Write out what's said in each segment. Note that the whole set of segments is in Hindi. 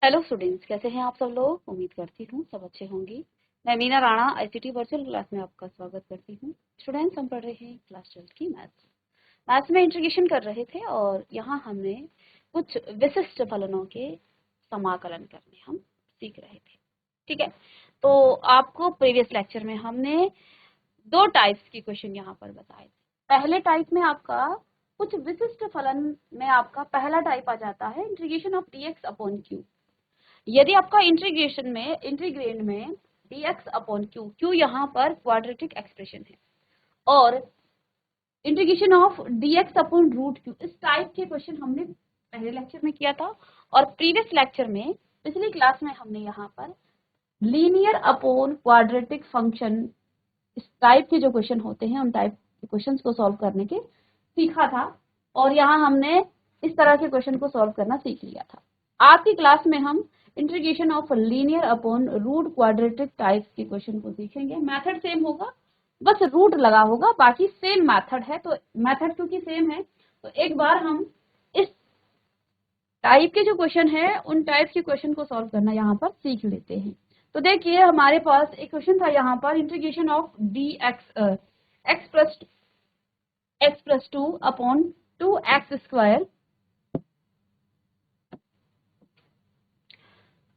हेलो स्टूडेंट्स, कैसे हैं आप सब लोग। उम्मीद करती हूँ सब अच्छे होंगे। मैं Meena Rana ICT virtual class में आपका स्वागत करती हूँ। स्टूडेंट्स, हम पढ़ रहे हैं क्लास 12 की मैथ्स में इंटीग्रेशन कर रहे थे और यहाँ हमने कुछ विशिष्ट फलनों के समाकलन करने हम सीख रहे थे। ठीक है, तो आपको प्रीवियस लेक्चर में हमने दो टाइप्स की क्वेश्चन यहाँ पर बताए थे। पहले टाइप में आपका कुछ विशिष्ट फलन में आपका पहला टाइप आ जाता है integration of dx upon Q. यदि आपका इंटीग्रेंड में dx अपॉन क्यू यहाँ पर क्वाड्रेटिक एक्सप्रेशन है और integration of dx upon root Q, इस टाइप के क्वेश्चन हमने पहले लेक्चर में किया था। और प्रीवियस लेक्चर में, पिछली क्लास में, हमने यहाँ पर लीनियर अपॉन क्वाड्रेटिक फंक्शन, इस टाइप के जो क्वेश्चन होते हैं उन टाइप के क्वेश्चंस को सॉल्व करने के सीखा था और यहाँ हमने इस तरह के क्वेश्चन को सॉल्व करना सीख लिया था। आज की क्लास में हम integration of linear upon root quadratic types के क्वेश्चन को सीखेंगे। मेथड सेम होगा, बस रूट लगा होगा, बाकी सेम मेथड है। तो मेथड क्योंकि सेम है तो एक बार हम इस टाइप के जो क्वेश्चन है उन टाइप के क्वेश्चन को सॉल्व करना यहाँ पर सीख लेते हैं। तो देखिए, हमारे पास एक क्वेश्चन था यहाँ पर, integration of x plus 2 upon 2x square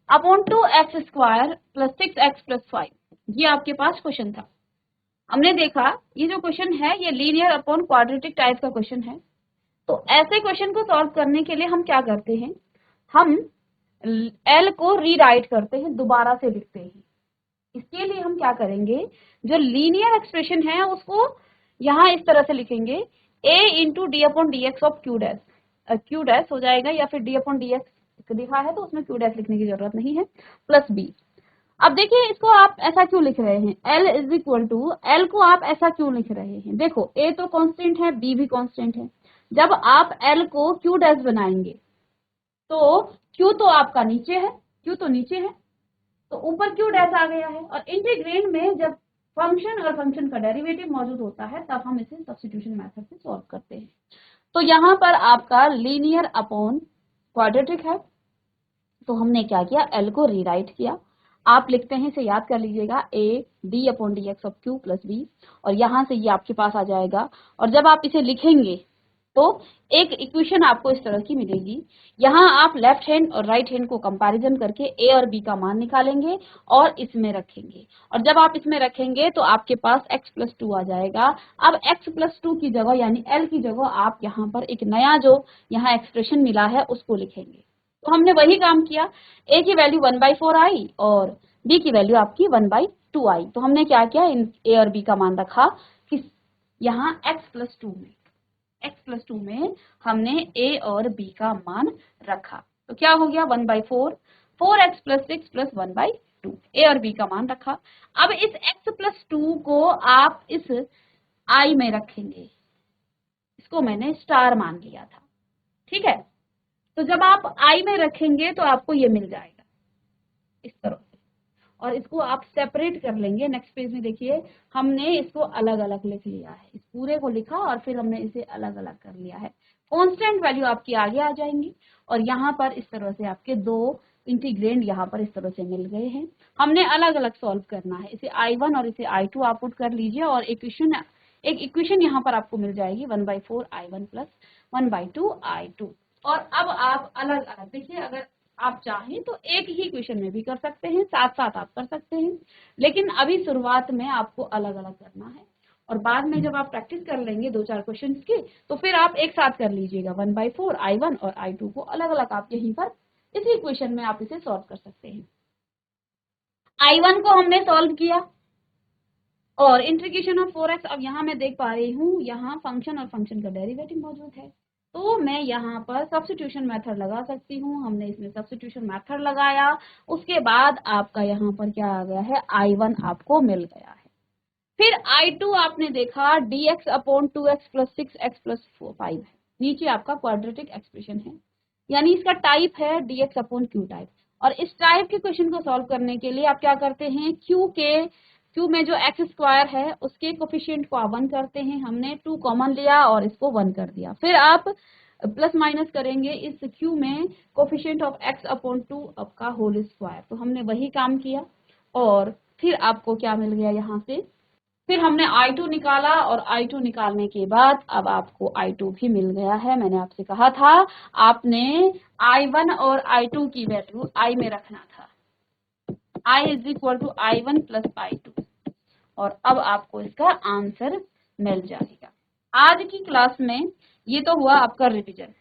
upon 2x square plus 6x plus 5। ये आपके पास क्वेश्चन था। हमने देखा ये जो क्वेश्चन है ये लीनियर अपॉन क्वाड्रेटिक टाइप का क्वेश्चन है। तो ऐसे क्वेश्चन को सॉल्व करने के लिए हम क्या करते हैं, हम L को रीराइट करते हैं, दोबारा से लिखते हैं। इसके लिए हम क्या करेंगे, जो लीनियर एक्सप्रेशन है उसको यहाँ इस तरह से लिखेंगे, a into D upon D X of Q dash हो जाएगा, या फिर डी अपॉन डी एक्स लिखा है तो उसमें क्यू डैश लिखने की जरूरत नहीं है, प्लस b। अब देखिए, इसको आप ऐसा क्यों लिख रहे हैं, L is equal to, L को आप ऐसा क्यों लिख रहे हैं। देखो, a तो कांस्टेंट है, b भी कांस्टेंट है। जब आप L को क्यू डैश बनाएंगे तो क्यू तो आपका नीचे है, क्यू तो नीचे है तो ऊपर क्यू डैश आ गया है। और इंटीग्रेंड में जब फंक्शन और फंक्शन का डेरिवेटिव मौजूद होता है तब हम इसे सब्स्टिट्यूशन मेथड से सॉल्व करते हैं। तो यहाँ पर आपका लीनियर अपॉन क्वाड्रेटिक है, तो हमने क्या किया, एल को रीराइट किया। आप लिखते हैं, इसे याद कर लीजिएगा, a D upon D X of Q plus B, और यहाँ से ये आपके पास आ जाएगा। और जब आप इसे लिखेंगे तो एक इक्वेशन आपको इस तरह की मिलेगी। यहाँ आप लेफ्ट हैंड और राइट हैंड को कंपैरिजन करके a और b का मान निकालेंगे और इसमें रखेंगे। और जब आप इसमें रखेंगे तो आपके पास x प्लस 2 आ जाएगा। अब x प्लस 2 की जगह, यानी l की जगह, आप यहाँ पर एक नया जो यहाँ एक्सप्रेशन मिला है उसको लिखेंगे। तो हमने वही काम किया, a की वैल्यू 1/4 आई और b की वैल्यू आपकी 1/2 आई। तो हमने क्या किया, इन a और b का मान रखा कि यहाँ x प्लस 2 में हमने a और b का मान रखा। तो क्या हो गया, 1/4, 4x प्लस 6 प्लस 1/2, a और b का मान रखा। अब इस x प्लस 2 को आप इस i में रखेंगे, इसको मैंने स्टार मान लिया था। ठीक है, तो जब आप i में रखेंगे तो आपको ये मिल जाएगा इस तरह से, और इसको आप सेपरेट कर लेंगे। नेक्स्ट पेज में देखिए, हमने इसको अलग अलग लिख लिया है, इस पूरे को लिखा और फिर हमने इसे अलग अलग कर लिया है। कांस्टेंट वैल्यू आपकी आगे आ जाएंगी और यहाँ पर इस तरह से आपके दो इंटीग्रेंड यहाँ पर इस तरह से मिल गए हैं। हमने अलग अलग सॉल्व करना है, इसे I1 और इसे I2 आप पुट कर लीजिए और एक इक्वेशन यहाँ पर आपको मिल जाएगी, 1/4 I1 प्लस 1/2 I2। और अब आप अलग अलग देखिए, अगर आप चाहें तो एक ही क्वेश्चन में भी कर सकते हैं, साथ साथ आप कर सकते हैं, लेकिन अभी शुरुआत में आपको अलग अलग करना है। और बाद में जब आप प्रैक्टिस कर लेंगे 2-4 क्वेश्चंस की, तो फिर आप एक साथ कर लीजिएगा, 1/4 I1 और I2 को अलग अलग आप यहीं पर इसी क्वेश्चन में आप इसे सॉल्व कर सकते हैं। I1 को हमने सॉल्व किया और इंटीग्रेशन ऑफ 4x, अब यहाँ मैं देख पा रही हूँ यहाँ फंक्शन और फंक्शन का डेरिवेटिव मौजूद है, तो मैं यहाँ पर सब्स्टिट्यूशन मेथड लगा सकती हूँ। हमने इसमें सब्स्टिट्यूशन मेथड लगाया, उसके बाद आपका यहाँ पर क्या आ गया है, I1 आपको मिल गया है। फिर I2 आपने देखा dx upon 2x plus 6x plus 5 है, नीचे आपका क्वाड्रेटिक एक्सप्रेशन है, यानी इसका टाइप है dx अपॉन q टाइप। और इस टाइप के क्वेश्चन को सॉल्व करने के लिए आप क्या करते हैं, q में जो x स्क्वायर है उसके कोफिशिएंट को आप 1 करते हैं। हमने 2 कॉमन लिया और इसको 1 कर दिया। फिर आप प्लस माइनस करेंगे इस क्यू में कोफिशिएंट ऑफ x अपॉन 2 आपका होल स्क्वायर। तो हमने वही काम किया और फिर आपको क्या मिल गया यहाँ से, फिर हमने I2 निकाला और I2 निकालने के बाद अब आपको I2 भी मिल गया है। मैंने आपसे कहा था आपने I1 और I2 की वैल्यू I में रखना था, I is equal to I1 plus I2, और अब आपको इसका आंसर मिल जाएगा। आज की क्लास में ये तो हुआ आपका रिवीजन।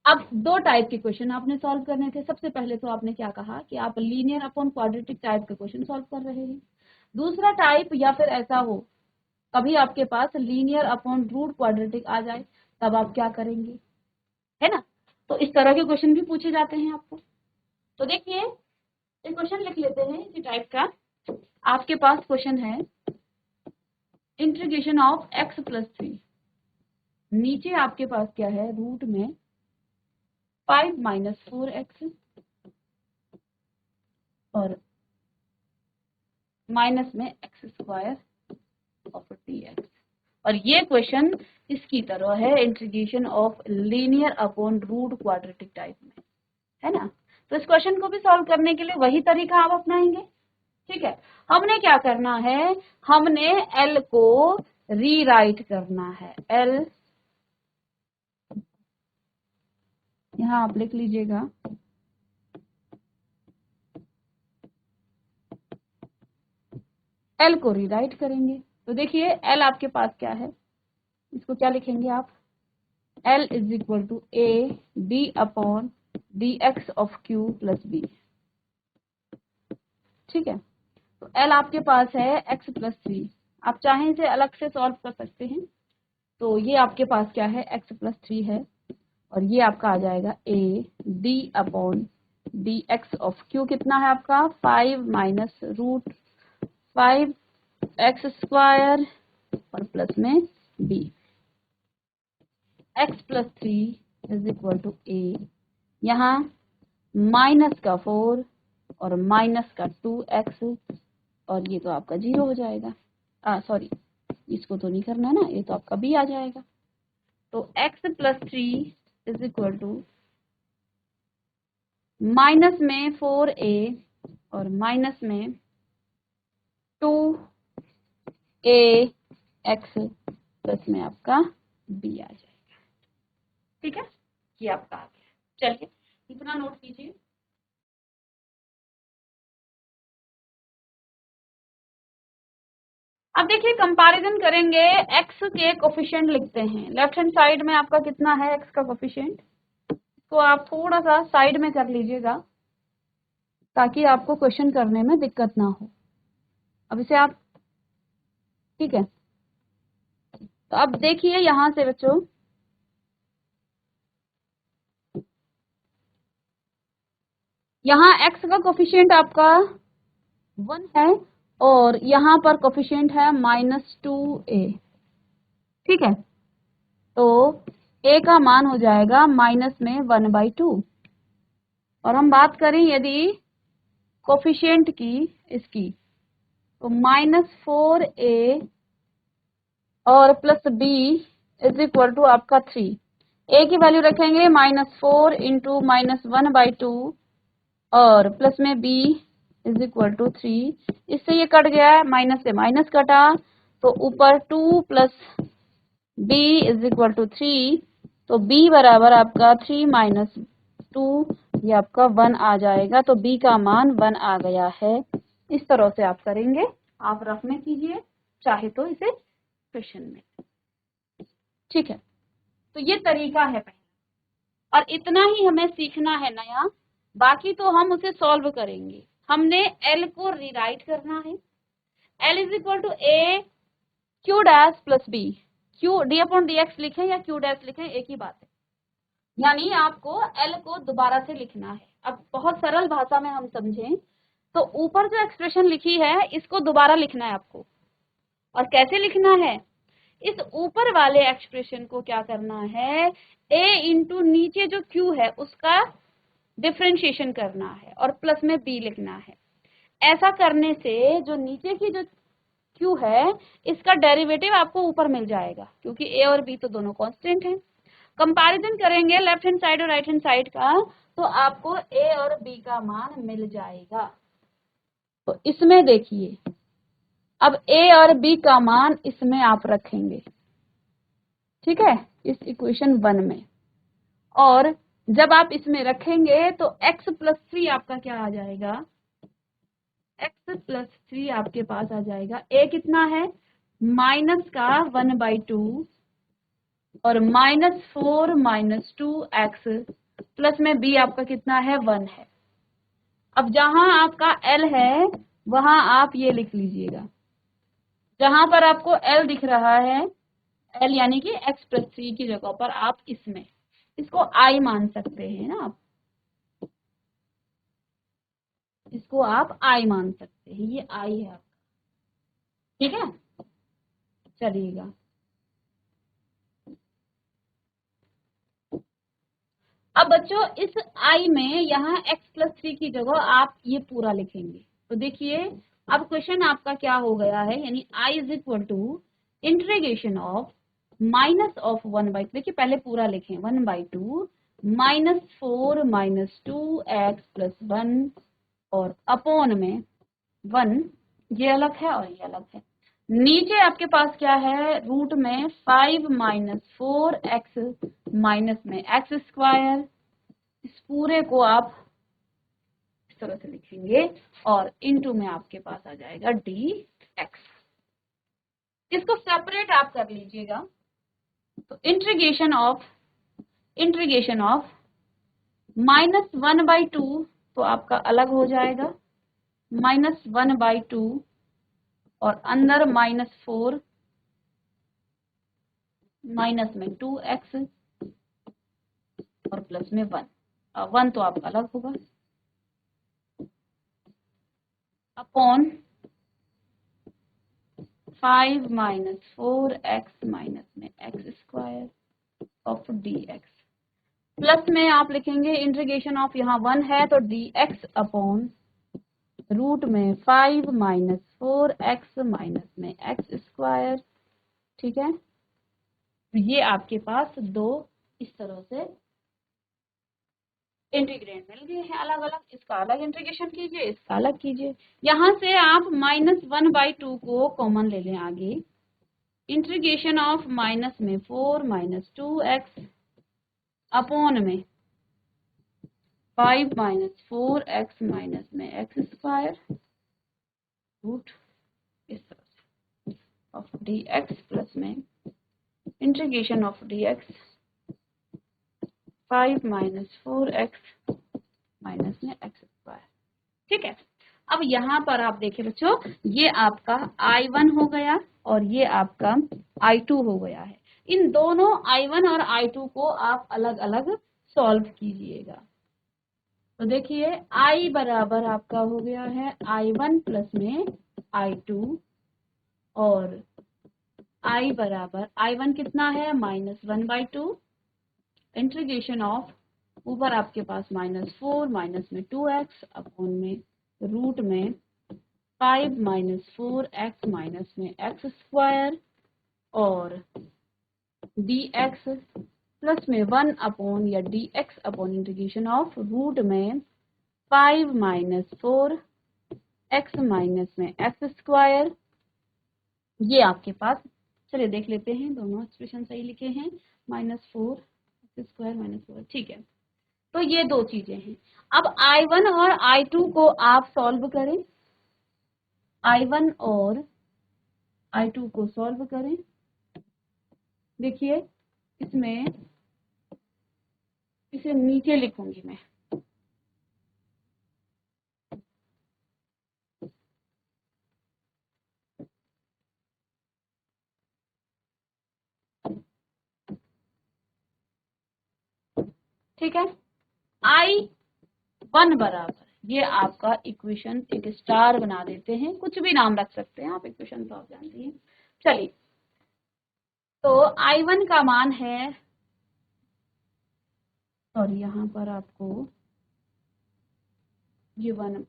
अब दो टाइप के क्वेश्चन आपने सॉल्व करने थे। सबसे पहले तो आपने क्या कहा कि आप लीनियर अपॉन क्वाड्रेटिक टाइप के क्वेश्चन सॉल्व कर रहे हैं। दूसरा टाइप, या फिर ऐसा हो कभी आपके पास लीनियर अपॉन रूट क्वाड्रेटिक आ जाए, तब आप क्या करेंगे, है ना। तो इस तरह के क्वेश्चन भी पूछे जाते हैं आपको। तो देखिए एक क्वेश्चन लिख लेते हैं इसी टाइप का। आपके पास क्वेश्चन है इंटीग्रेशन ऑफ x प्लस 3, नीचे आपके पास क्या है, रूट में 5 माइनस 4x और माइनस में x स्क्वायर ऑफ dx, और ये क्वेश्चन इसकी तरह है integration of linear upon root quadratic type में, है ना। तो इस क्वेश्चन को भी सॉल्व करने के लिए वही तरीका आप अपनाएंगे, ठीक है। हमने क्या करना है, हमने L को रीराइट करना है। L यहाँ आप लिख लीजिएगा, L को रीराइट करेंगे। तो देखिए L आपके पास क्या है, इसको क्या लिखेंगे आप, L is equal to A D upon D X of Q plus B, ठीक है। तो L आपके पास है x प्लस 3, आप चाहें इसे अलग से सॉल्व कर सकते हैं। तो ये आपके पास क्या है, x प्लस 3 है, और ये आपका आ जाएगा A D upon D X of Q, कितना है आपका 5 माइनस रूट 5 एक्स स्क्वायर और प्लस में B। x plus 3 is equal to A, यहाँ माइनस का 4 और माइनस का 2x, और ये तो आपका 0 हो जाएगा। सॉरी, इसको तो नहीं करना है ना, ये तो आपका B आ जाएगा। तो x plus 3 is equal to minus में 4a और माइनस में 2ax प्लस में आपका B आ जाएगा, ठीक है। ये आपका आ गया। चलिए इतना नोट कीजिए। अब देखिए कंपैरिजन करेंगे, x के कोफिशिएंट लिखते हैं। लेफ्ट हैंड साइड में आपका कितना है x का कोफिशिएंट, तो आप थोड़ा सा साइड में कर लीजिएगा ताकि आपको क्वेश्चन करने में दिक्कत ना हो। अब इसे आप, ठीक है। तो अब देखिए यहां से बच्चों, यहाँ x का कोफिशिएंट आपका 1 है और यहाँ पर कोफिशिएंट है -2a, ठीक है। तो a का मान हो जाएगा माइनस में 1/2, और हम बात करें यदि कोफिशिएंट की इसकी, तो -4a और plus b is equal to आपका 3। a की वैल्यू रखेंगे -4 इंटू -1/2 और प्लस में b इज इक्वल टू 3। इससे ये कट गया, माइनस से माइनस कटा, तो ऊपर 2 plus b is equal to 3, तो b बराबर आपका 3 माइनस 2, ये आपका 1 आ जाएगा। तो b का मान 1 आ गया है। इस तरह से आप करेंगे, आप रफ में कीजिए चाहे तो इसे क्वेश्चन में, ठीक है। तो ये तरीका है पहला, और इतना ही हमें सीखना है नया, बाकी तो हम उसे सॉल्व करेंगे। हमने L को रीराइट करना है। L is equal to A Q dash plus B, Q D upon dx लिखें या Q डैश लिखें, एक ही बात है। यानी आपको L को दोबारा से लिखना है। अब बहुत सरल भाषा में हम समझें तो ऊपर जो एक्सप्रेशन लिखी है इसको दोबारा लिखना है आपको। और कैसे लिखना है, इस ऊपर वाले एक्सप्रेशन को क्या करना है, a इंटू नीचे जो q है उसका डिफरेंशिएशन करना है और प्लस में b लिखना है। ऐसा करने से जो नीचे की जो q है इसका डेरिवेटिव आपको ऊपर मिल जाएगा, क्योंकि a और b तो दोनों कांस्टेंट हैं। कंपैरिजन करेंगे लेफ्ट हैंड साइड और राइट हैंड साइड का, तो आपको ए और बी का मान मिल जाएगा। तो इसमें देखिए, अब ए और बी का मान इसमें आप रखेंगे, ठीक है, इस इक्वेशन 1 में। और जब आप इसमें रखेंगे तो x प्लस 3 आपका क्या आ जाएगा, x प्लस 3 आपके पास आ जाएगा। a कितना है, माइनस का 1/2 और -4 -2x प्लस में b आपका कितना है, 1 है। अब जहां आपका l है वहां आप ये लिख लीजिएगा, जहां पर आपको l दिख रहा है, l यानी कि x प्लस 3 की जगह पर आप इसमें इसको i मान सकते हैं ना, आप इसको आप i मान सकते हैं, ये i है आपका, ठीक है। चलिएगा, अब बच्चों इस i में यहाँ x प्लस 3 की जगह आप ये पूरा लिखेंगे। तो देखिए अब क्वेश्चन आपका क्या हो गया है, यानी i is equal to integration of minus of 1/2, देखिए पहले पूरा लिखें, 1/2 -4 -2x प्लस 1 और अपॉन में 1, ये अलग है और ये अलग है। नीचे आपके पास क्या है, रूट में 5 -4x माइनस में x स्क्वायर, इस पूरे को आप इस तरह से लिखेंगे और इनटू में आपके पास आ जाएगा dx। इसको सेपरेट आप कर लीजिएगा, तो इंटीग्रेशन ऑफ -1/2 तो आपका अलग हो जाएगा, -1/2 और अंदर -4 माइनस में 2x और प्लस में 1, 1 तो आपका अलग होगा, अपॉन 5 -4x माइनस में x square of dx, plus में आप लिखेंगे इंटीग्रेशन ऑफ, यहाँ 1 है तो dx अपॉन रूट में 5 -4x माइनस में x स्क्वायर, ठीक है। तो ये आपके पास दो इस तरह से इंटीग्रेंड मिल गए हैं अलग अलग, इसका अलग इंटीग्रेशन कीजिए, इसका अलग कीजिए। यहाँ से आप -1/2 को कॉमन ले लें आगे, इंटीग्रेशन ऑफ माइनस में 4 -2x अपॉन में 5 -4x माइनस में x स्क्वायर रूट इस तरह से ऑफ dx प्लस में integration of dx 5 -4x minus में x स्क्वायर, ठीक है। अब यहाँ पर आप देखें बच्चों, ये आपका I1 हो गया और ये आपका I2 हो गया है। इन दोनों I1 और I2 को आप अलग अलग सॉल्व कीजिएगा। तो देखिए I बराबर आपका हो गया है I1 प्लस में I2 और I बराबर I1 कितना है, -1/2 इंटीग्रेशन ऑफ, ऊपर आपके पास -4 माइनस में 2x अपॉन में रूट में 5 -4x माइनस में x स्क्वायर और dx प्लस में 1 अपॉन या dx upon integration of root में 5 -4x माइनस में x स्क्वायर। ये आपके पास, चलिए देख लेते हैं, दोनों एक्सप्रेशन सही लिखे हैं, -4x स्क्वायर -4, ठीक है। तो ये दो चीजें हैं। अब I1 और I2 को आप सॉल्व करें, I1 और I2 को सॉल्व करें। देखिए इसमें, इसे नीचे लिखूंगी मैं, ठीक है। I1 बराबर, ये आपका इक्वेशन एक स्टार बना देते हैं, कुछ भी नाम रख सकते हैं आप, इक्वेशन तो आप जानती हैं। चलिए, तो I1 का मान है, और यहाँ पर आपको ये 1,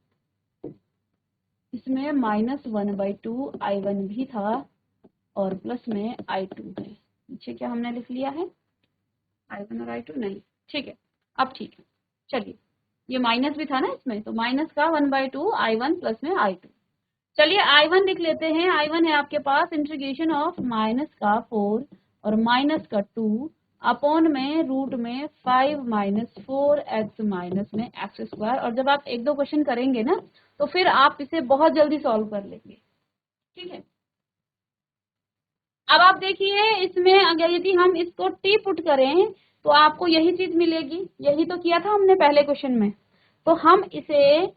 इसमें -1/2 I1 भी था और प्लस में I2 है, नीचे क्या हमने लिख लिया है I1 और I2 नहीं, ठीक है, अब ठीक है। चलिए, ये माइनस भी था ना इसमें, तो माइनस का 1/2 I1 प्लस में I2। चलिए I1 लिख लेते हैं। I1 है आपके पास इंटीग्रेशन ऑफ माइनस का 4 और माइनस का 2 अपॉन में रूट में 5 माइनस 4x माइनस में x स्क्वायर। और जब आप एक दो क्वेश्चन करेंगे ना तो फिर आप इसे बहुत जल्दी सॉल्व कर लेंगे, ठीक है। अब आप देखिए, इसमें अगर यदि हम इसको टी पुट करें तो आपको यही चीज मिलेगी, यही तो किया था हमने पहले क्वेश्चन में। तो हम इसे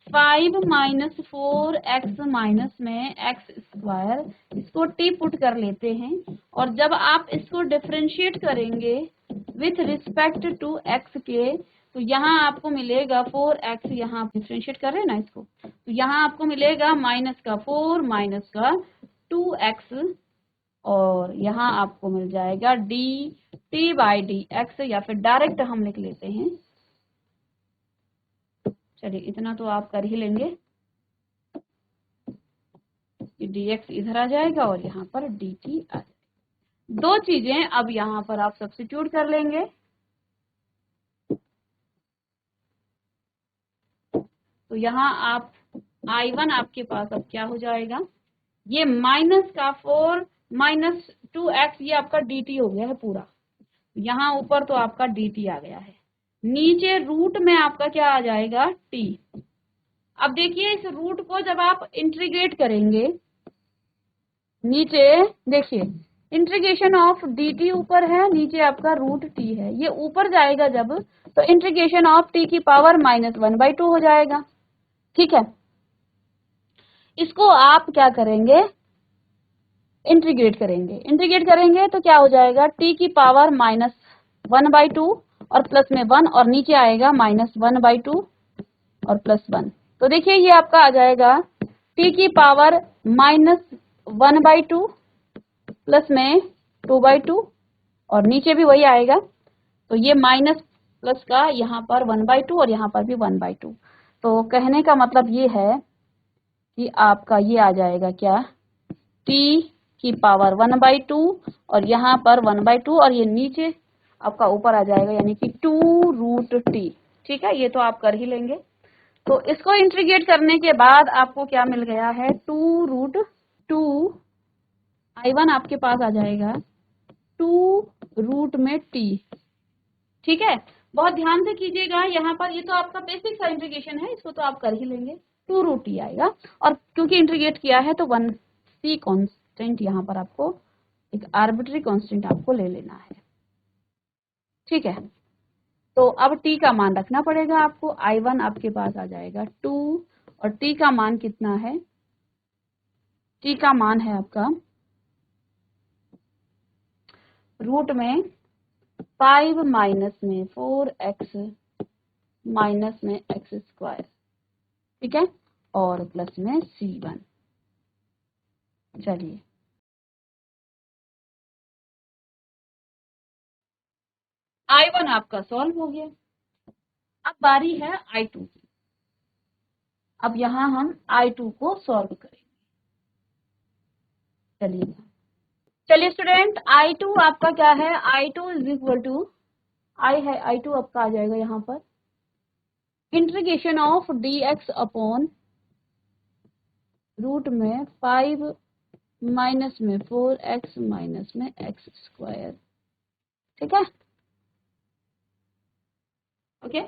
5 माइनस 4x माइनस में x स्क्वायर, इसको टी पुट कर लेते हैं। और जब आप इसको डिफरेंशिएट करेंगे विथ रिस्पेक्ट टू x के, तो यहाँ आपको मिलेगा 4x, यहाँ आप डिफरेंशिएट कर रहे हैं ना इसको, तो यहाँ आपको मिलेगा माइनस का 4 माइनस का 2x, और यहाँ आपको मिल जाएगा D T by D x, या फिर डायरेक्ट हम लिख लेते हैं। चलिए, इतना तो आप कर ही लेंगे कि डी एक्स इधर आ जाएगा और यहाँ पर डी टी आ जाएगा। दो चीजें अब यहाँ पर आप सब्स्टिट्यूट कर लेंगे। तो यहाँ आप I1 आपके पास अब क्या हो जाएगा, ये माइनस का 4 माइनस 2x, ये आपका dt हो गया है पूरा। यहाँ ऊपर तो आपका dt आ गया है, नीचे रूट में आपका क्या आ जाएगा t। अब देखिए, इस रूट को जब आप इंटीग्रेट करेंगे, नीचे देखिए इंटीग्रेशन ऑफ dt ऊपर है, नीचे आपका रूट t है, ये ऊपर जाएगा जब, तो इंटीग्रेशन ऑफ t की पावर -1/2 हो जाएगा, ठीक है। इसको आप क्या करेंगे, इंटीग्रेट करेंगे तो क्या हो जाएगा, t की पावर -1/2 और प्लस में 1, और नीचे आएगा -1/2 और प्लस 1। तो देखिए ये आपका आ जाएगा t की पावर -1/2 प्लस में 2/2, और नीचे भी वही आएगा। तो ये माइनस प्लस का यहाँ पर 1/2 और यहाँ पर भी 1/2। तो कहने का मतलब ये है कि आपका ये आ जाएगा क्या, t की पावर 1/2 और यहाँ पर 1/2, और ये नीचे आपका ऊपर आ जाएगा यानी कि 2√t, ठीक है। ये तो आप कर ही लेंगे। तो इसको इंटीग्रेट करने के बाद आपको क्या मिल गया है, 2√2 I1 आपके पास आ जाएगा 2 में t, ठीक है। बहुत ध्यान से कीजिएगा यहाँ पर, ये तो आपका बेसिक सा इंटीग्रेशन है, इसको तो आप कर ही लेंगे। 2√t आएगा, और क्योंकि इंटीग्रेट किया है तो 1c कांस्टेंट यहाँ पर आपको एक आर्बिट्री कांस्टेंट आपको ले लेना है, ठीक है। तो अब t का मान रखना पड़ेगा आपको। I1 आपके पास आ जाएगा 2, और t का मान कितना है, t का मान है आपका रूट में 5 माइनस में 4x माइनस में x स्क्वायर, ठीक है, और प्लस में c1। चलिए, I1 आपका सॉल्व हो गया। अब बारी है I2 की। अब यहाँ हम I2 को सॉल्व करेंगे। चलिए स्टूडेंट, I2 आपका क्या है, I2 is equal to I है, I2 आपका आ जाएगा यहाँ पर integration of dx upon root में 5 माइनस में 4x माइनस में x स्क्वायर, ठीक है, ओके।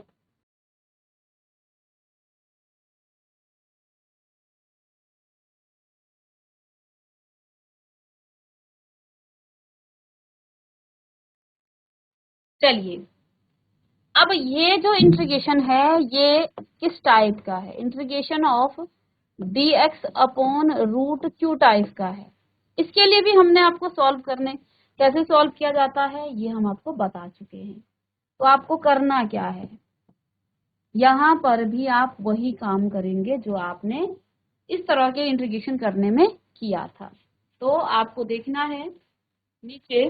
चलिए, अब ये जो इंटीग्रेशन है ये किस टाइप का है, integration of dx upon root q type का है। इसके लिए भी हमने आपको सॉल्व करने, कैसे सॉल्व किया जाता है ये हम आपको बता चुके हैं। तो आपको करना क्या है, यहाँ पर भी आप वही काम करेंगे जो आपने इस तरह के इंटीग्रेशन करने में किया था। तो आपको देखना है नीचे,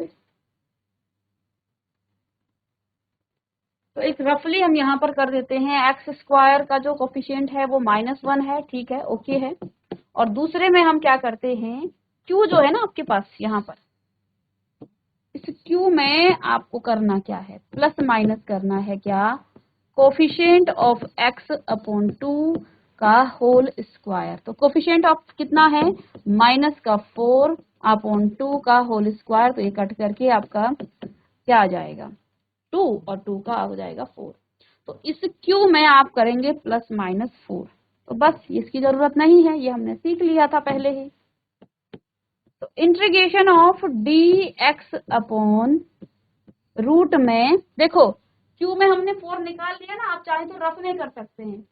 तो एक रफली हम यहाँ पर कर देते हैं, एक्स स्क्वायर का जो कोफिशिएंट है वो -1 है, ठीक है, ओके है। और दूसरे में हम क्या करते हैं, क्यू जो है ना आपके पास यहाँ पर, इस इस क्यू में आपको करना क्या है, प्लस माइनस करना है क्या, कोफिशिएंट ऑफ x अपॉन 2 का होल स्क्वायर। तो कोफिशिएंट ऑफ कितना है, माइनस का 4 अपॉन 2 का होल स्क्वायर। तो ये कट करके आपका क्या आ जाएगा, 2 और 2 का हो जाएगा 4। तो इस क्यू में आप करेंगे प्लस माइनस 4। तो बस इसकी जरूरत नहीं है, ये हमने सीख लिया था पहले ही। तो integration of dx upon root में, देखो क्यू में हमने 4 निकाल लिया ना, आप चाहे तो रफ में कर सकते हैं।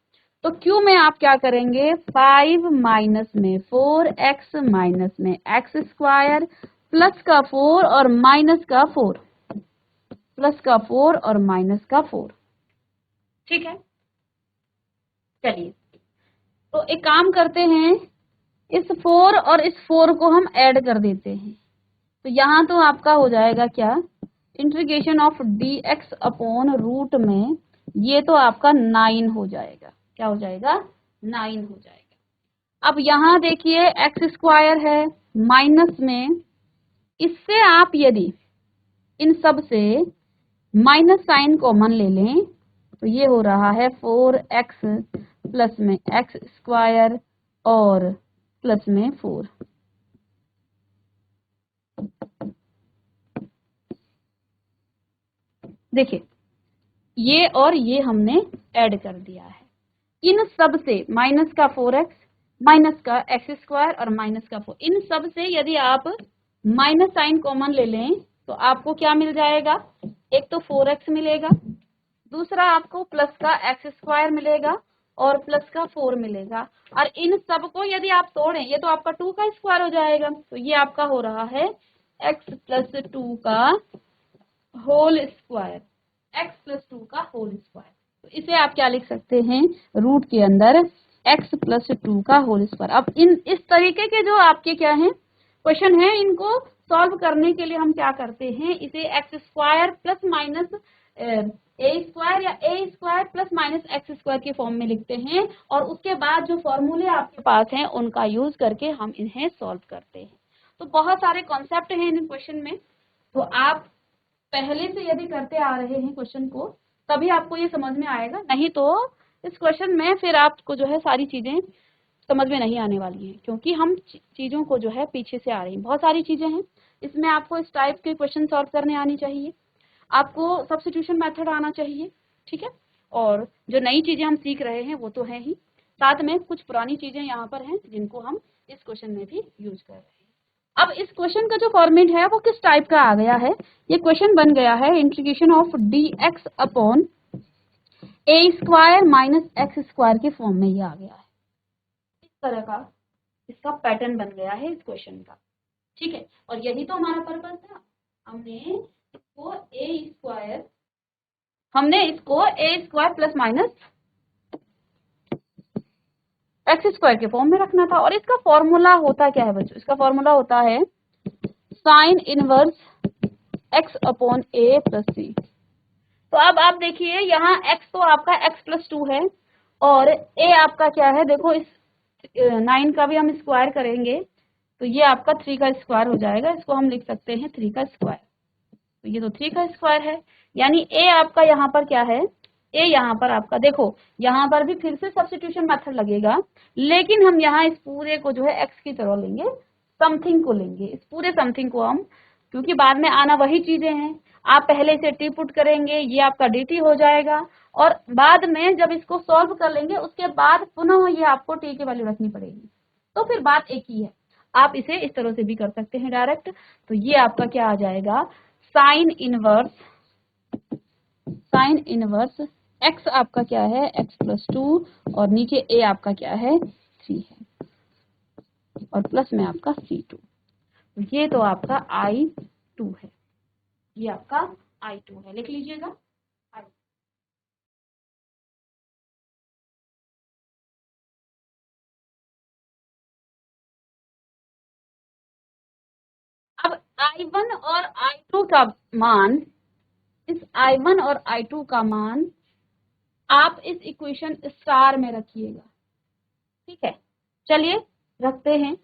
तो क्यू में आप क्या करेंगे, 5 माइनस में 4 x माइनस में x स्क्वायर प्लस का 4 और माइनस का 4, प्लस का 4 और माइनस का 4। ठीक है, चलिए तो एक काम करते हैं, इस 4 और इस 4 को हम ऐड कर देते हैं। तो यहाँ तो आपका हो जाएगा क्या, integration of dx upon root में, ये तो आपका 9 हो जाएगा। क्या हो जाएगा, 9 हो जाएगा। अब यहाँ देखिए x स्क्वायर है माइनस में, इससे आप यदि इन सब से माइनस साइन कॉमन ले लें तो ये हो रहा है 4x प्लस में x स्क्वायर और प्लस में 4। देखिए ये और ये हमने ऐड कर दिया है। इन सब से माइनस का 4x, माइनस का x स्क्वायर और माइनस का 4, इन सब से यदि आप माइनस साइन कॉमन ले लें तो आपको क्या मिल जाएगा, एक तो 4x मिलेगा, दूसरा आपको प्लस का x स्क्वायर मिलेगा और प्लस का 4 मिलेगा। और इन सब को यदि आप तोड़ें, ये तो आपका 2 का स्क्वायर हो जाएगा। तो ये आपका हो रहा है x प्लस 2 का होल स्क्वायर, x प्लस 2 का होल स्क्वायर। तो इसे आप क्या लिख सकते हैं, रूट के अंदर x प्लस 2 का होल स्क्वायर। अब इस तरीके के जो आपके क्या हैं क्वेश्चन है, इनको सॉल्व करने के लिए हम क्या करते हैं, इसे x square plus minus a square या a square plus minus x square के फॉर्म में लिखते हैं, और उसके बाद जो फॉर्मूले आपके पास हैं उनका यूज करके हम इन्हें सॉल्व करते हैं। तो बहुत सारे कॉन्सेप्ट हैं इन क्वेश्चन में, तो आप पहले से यदि करते आ रहे हैं क्वेश्चन को तभी आपको ये समझ में आएगा, नहीं तो इस क्वेश्चन में फिर आपको जो है सारी चीजें समझ में नहीं आने वाली हैं, क्योंकि हम चीजों को जो है पीछे से आ रही हैं। बहुत सारी चीजें हैं इसमें, आपको इस टाइप के क्वेश्चन सॉल्व करने आनी चाहिए, आपको सब्स्टिट्यूशन मेथड आना चाहिए। ठीक है, और जो नई चीजें हम सीख रहे हैं वो तो है ही, साथ में कुछ पुरानी चीजें यहाँ पर हैं जिनको हम इस क्वेश्चन में भी यूज कर रहे हैं। अब इस क्वेश्चन का जो फॉर्मेट है वो किस टाइप का आ गया है, ये क्वेश्चन बन गया है integration of dx upon a square minus x square के फॉर्म में ये आ गया है। इस तरह का इसका पैटर्न बन गया है इस क्वेश्चन का। ठीक है, और यही तो हमारा पर्पस था, हमने इसको a square plus minus x square के फॉर्म में रखना था। और इसका फॉर्मूला होता क्या है बच्चों, इसका फॉर्मूला होता है sine inverse x upon a plus c। तो अब आप देखिए यहाँ x तो आपका x प्लस 2 है और a आपका क्या है, देखो इस 9 का भी हम स्क्वायर करेंगे तो ये आपका 3 का स्क्वायर हो जाएगा, इसको हम लिख सकते हैं 3 का स्क्वायर। तो ये तो 3 का स्क्वायर है, यानी a आपका यहाँ पर क्या है, a यहाँ पर आपका देखो यहाँ पर भी फिर से सब्स्टिट्यूशन मेथड लगेगा, लेकिन हम यहाँ इस पूरे को जो है x की तरह लेंगे, समथिंग को लेंगे, इस पूरे समथिंग को हम, क्योंकि बाद में आना वही चीजें हैं, आप पहले इसे टी पुट करेंगे, ये आपका dt हो जाएगा, और बाद में जब इसको सॉल्व कर लेंगे उसके बाद पुनः ये आपको t की वैल्यू रखनी पड़ेगी, तो फिर बात एक ही है। आप इसे इस तरह से भी कर सकते हैं डायरेक्ट। तो ये आपका क्या आ जाएगा, साइन इनवर्स x आपका क्या है, x प्लस 2 और नीचे a आपका क्या है 3 है और प्लस में आपका c2। ये तो आपका I2 है, ये आपका I2 है, लिख लीजिएगा I। अब I1 और I2 का मान, इस I1 और I2 का मान आप इस इक्वेशन स्टार में रखिएगा। ठीक है, चलिए रखते हैं।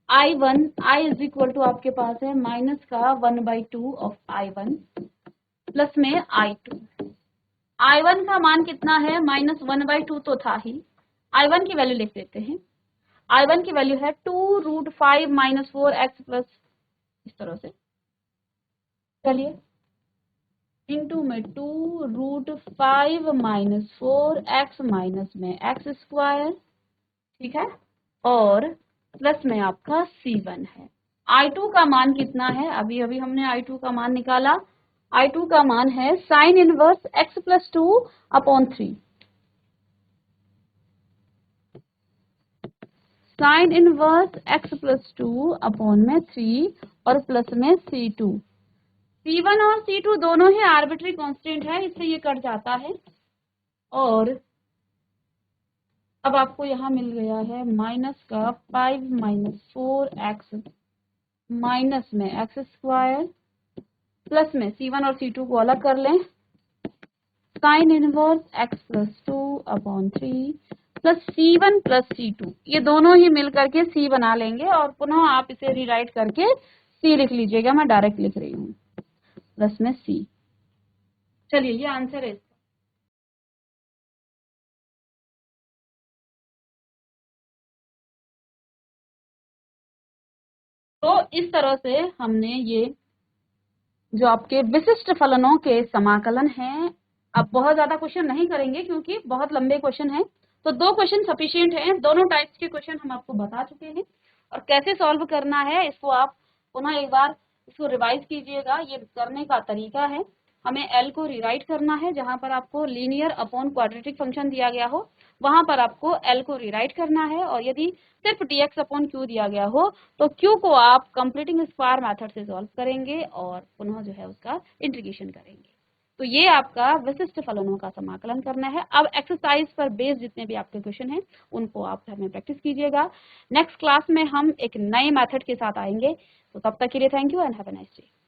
I1 I is equal to आपके पास है माइनस का 1/2 ऑफ I1 प्लस में I2। I1 का मान कितना है, माइनस 1/2 तो था ही। I1 की वैल्यू लिख देते हैं। I1 की वैल्यू है 2√5 - 4x प्लस इस तरह से, चलिए इंटू में 2√5 - 4x माइनस में x स्क्वायर, ठीक है, और प्लस में आपका C1 है। I2 का मान कितना है, अभी अभी हमने I2 का मान निकाला। I2 का मान है sine inverse x plus 2/3, sine inverse x plus 2/3 और प्लस में C2। C1 और C2 दोनों ही आर्बिट्री कांस्टेंट है, इससे ये कट जाता है। और अब आपको यहाँ मिल गया है माइनस का 5 - 4x माइनस में x स्क्वायर प्लस में C1 और C2 को अलग कर लें, sine inverse x plus 2/3 plus C1 plus C2, ये दोनों ही मिल करके C बना लेंगे और पुनः आप इसे रीराइट करके C लिख लीजिएगा, मैं डायरेक्ट लिख रही हूँ, प्लस में C। चलिए ये आंसर है इसका। तो इस तरह से हमने ये जो आपके विशिष्ट फलनों के समाकलन हैं, अब बहुत ज्यादा क्वेश्चन नहीं करेंगे क्योंकि बहुत लंबे क्वेश्चन हैं, तो 2 क्वेश्चन सफिशिएंट हैं। दोनों टाइप्स के क्वेश्चन हम आपको बता चुके हैं और कैसे सॉल्व करना है इसको आप पुनः एक बार इसको रिवाइज कीजिएगा। ये करने का तरीका है, हमें L को रिराइट करना है, जहां पर आपको लीनियर अपॉन क्वाड्रेटिक फंक्शन दिया गया हो वहां पर आपको L को रिराइट करना है, और यदि सिर्फ dx अपॉन q दिया गया हो तो q को आप कंप्लीटिंग स्क्वायर मेथड से सॉल्व करेंगे और पुनः जो है उसका इंटीग्रेशन करेंगे। तो ये आपका विशिष्ट फलनों का समाकलन करना है। अब एक्सरसाइज पर बेस्ड जितने भी आपके क्वेश्चन हैं उनको आप घर में प्रैक्टिस कीजिएगा। नेक्स्ट क्लास में हम एक नए मेथड के साथ आएंगे, तो तब तक के लिए thank you and have a nice day.